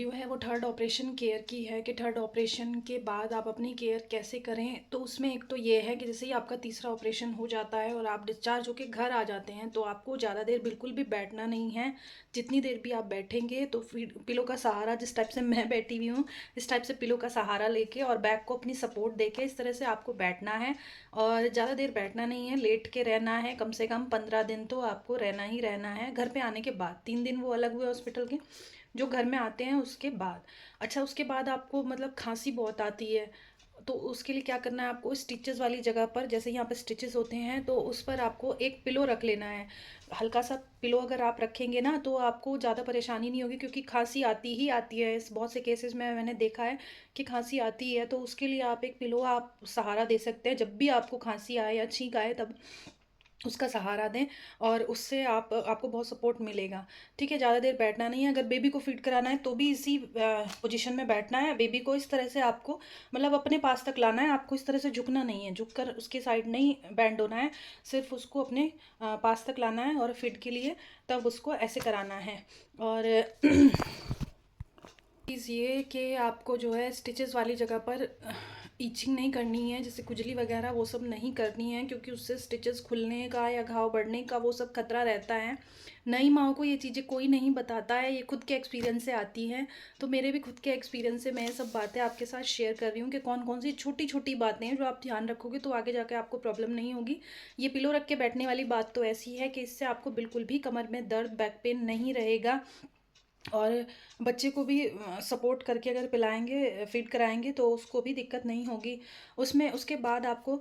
Video है वो third operation care की है कि थर्ड ऑपरेशन के बाद आप अपनी केयर कैसे करें। तो उसमें एक तो ये है कि जैसे ही आपका तीसरा ऑपरेशन हो जाता है और आप डिस्चार्ज होकर घर आ जाते हैं तो आपको ज़्यादा देर बिल्कुल भी बैठना नहीं है। जितनी देर भी आप बैठेंगे तो फिर पिलो का सहारा, जिस टाइप से मैं बैठी हुई हूँ इस टाइप से पिलो का सहारा लेके और बैक को अपनी सपोर्ट देके इस तरह से आपको बैठना है। और ज़्यादा देर बैठना नहीं है, लेट के रहना है। कम से कम 15 दिन तो आपको रहना ही रहना है घर पे आने के बाद। 3 दिन वो अलग हुए हॉस्पिटल के, जो घर में आते हैं उसके बाद। अच्छा, उसके बाद आपको मतलब खांसी बहुत आती है तो उसके लिए क्या करना है, आपको स्टिचेस वाली जगह पर, जैसे यहाँ पर स्टिचेस होते हैं तो उस पर आपको एक पिलो रख लेना है। हल्का सा पिलो अगर आप रखेंगे ना तो आपको ज़्यादा परेशानी नहीं होगी, क्योंकि खांसी आती ही आती है। इस बहुत से केसेस में मैंने देखा है कि खांसी आती है, तो उसके लिए आप एक पिलो आप सहारा दे सकते हैं। जब भी आपको खांसी आए या छींक आए तब उसका सहारा दें और उससे आपको बहुत सपोर्ट मिलेगा। ठीक है, ज़्यादा देर बैठना नहीं है। अगर बेबी को फीड कराना है तो भी इसी पोजीशन में बैठना है। बेबी को इस तरह से आपको मतलब अपने पास तक लाना है। आपको इस तरह से झुकना नहीं है, झुककर उसके साइड नहीं बैंड होना है। सिर्फ उसको अपने पास तक लाना है और फीड के लिए तब उसको ऐसे कराना है। और चीज़ ये कि आपको जो है स्टिचेस वाली जगह पर ईचिंग नहीं करनी है, जैसे खुजली वगैरह वो सब नहीं करनी है, क्योंकि उससे स्टिचेस खुलने का या घाव बढ़ने का वो सब खतरा रहता है। नई माओ को ये चीज़ें कोई नहीं बताता है, ये खुद के एक्सपीरियंस से आती हैं। तो मेरे भी खुद के एक्सपीरियंस से मैं ये सब बातें आपके साथ शेयर कर रही हूँ कि कौन कौन सी छोटी छोटी बातें हैं जो आप ध्यान रखोगे तो आगे जाके आपको प्रॉब्लम नहीं होगी। ये पिलो रख के बैठने वाली बात तो ऐसी है कि इससे आपको बिल्कुल भी कमर में दर्द, बैक पेन नहीं रहेगा। और बच्चे को भी सपोर्ट करके अगर पिलाएंगे, फीड कराएंगे तो उसको भी दिक्कत नहीं होगी उसमें। उसके बाद आपको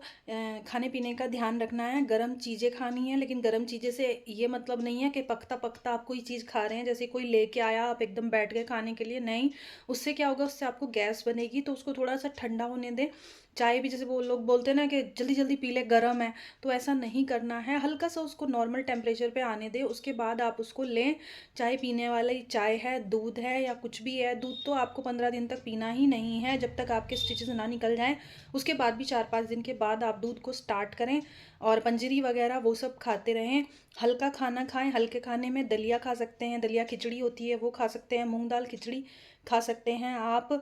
खाने पीने का ध्यान रखना है। गर्म चीज़ें खानी है, लेकिन गर्म चीज़ें से ये मतलब नहीं है कि पकता पकता आप कोई चीज़ खा रहे हैं, जैसे कोई लेके आया आप एकदम बैठ गए खाने के लिए, नहीं। उससे क्या होगा, उससे आपको गैस बनेगी। तो उसको थोड़ा सा ठंडा होने दें। चाय भी जैसे वो लोग बोलते हैं ना कि जल्दी जल्दी पी ले, गर्म है, तो ऐसा नहीं करना है। हल्का सा उसको नॉर्मल टेम्परेचर पे आने दें, उसके बाद आप उसको लें। चाय पीने वाली चाय है, दूध है या कुछ भी है, दूध तो आपको 15 दिन तक पीना ही नहीं है जब तक आपके स्टिचेस ना निकल जाएं। उसके बाद भी 4-5 दिन के बाद आप दूध को स्टार्ट करें और पंजीरी वगैरह वो सब खाते रहें। हल्का खाना खाएं। हल्के खाने में दलिया खा सकते हैं, दलिया खिचड़ी होती है वो खा सकते हैं, मूंग दाल खिचड़ी खा सकते हैं आप।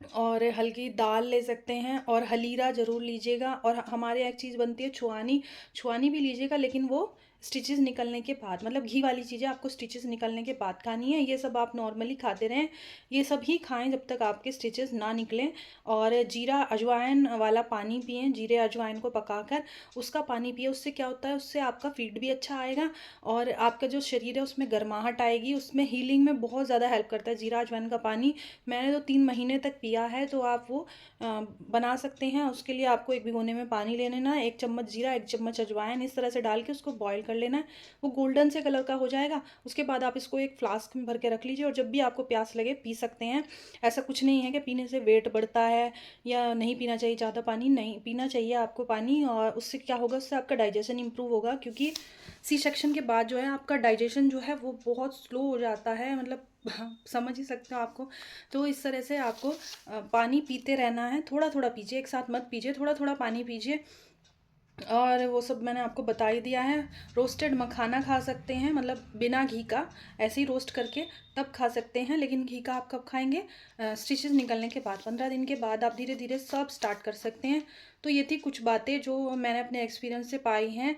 और हल्की दाल ले सकते हैं और हलीरा ज़रूर लीजिएगा। और हमारे यहाँ एक चीज़ बनती है छुआनी, छुआनी भी लीजिएगा, लेकिन वो स्टिचेस निकलने के बाद, मतलब घी वाली चीज़ें आपको स्टिचेस निकलने के बाद खानी है। ये सब आप नॉर्मली खाते रहें, ये सब ही खाएं जब तक आपके स्टिचेस ना निकलें। और जीरा अजवाइन वाला पानी पिएँ, जीरे अजवाइन को पकाकर उसका पानी पिए। उससे क्या होता है, उससे आपका फीड भी अच्छा आएगा और आपका जो शरीर है उसमें गर्माहट आएगी, उसमें हीलिंग में बहुत ज़्यादा हेल्प करता है जीरा अजवाइन का पानी। मैंने तो 3 महीने तक पिया है। तो आप वो बना सकते हैं। उसके लिए आपको एक भिगोने में पानी ले लेना है, 1 चम्मच जीरा, 1 चम्मच अजवाइन इस तरह से डाल के उसको बॉईल कर लेना है। वो गोल्डन से कलर का हो जाएगा। उसके बाद आप इसको एक फ्लास्क में भर के रख लीजिए और जब भी आपको प्यास लगे पी सकते हैं। ऐसा कुछ नहीं है कि पीने से वेट बढ़ता है या नहीं पीना चाहिए ज़्यादा पानी, नहीं पीना चाहिए आपको पानी। और उससे क्या होगा, उससे आपका डाइजेशन इंप्रूव होगा, क्योंकि सी सेक्शन के बाद जो है आपका डाइजेशन जो है वो बहुत स्लो हो जाता है, मतलब समझ ही सकते हो आपको। तो इस तरह से आपको पानी पीते रहना है। थोड़ा थोड़ा पीजिए, एक साथ मत पीजिए, थोड़ा थोड़ा पानी पीजिए। और वो सब मैंने आपको बता ही दिया है। रोस्टेड मखाना खा सकते हैं, मतलब बिना घी का, ऐसे ही रोस्ट करके तब खा सकते हैं। लेकिन घी का आप कब खाएंगे, स्टिचेस निकलने के बाद। 15 दिन के बाद आप धीरे धीरे सब स्टार्ट कर सकते हैं। तो ये थी कुछ बातें जो मैंने अपने एक्सपीरियंस से पाई हैं।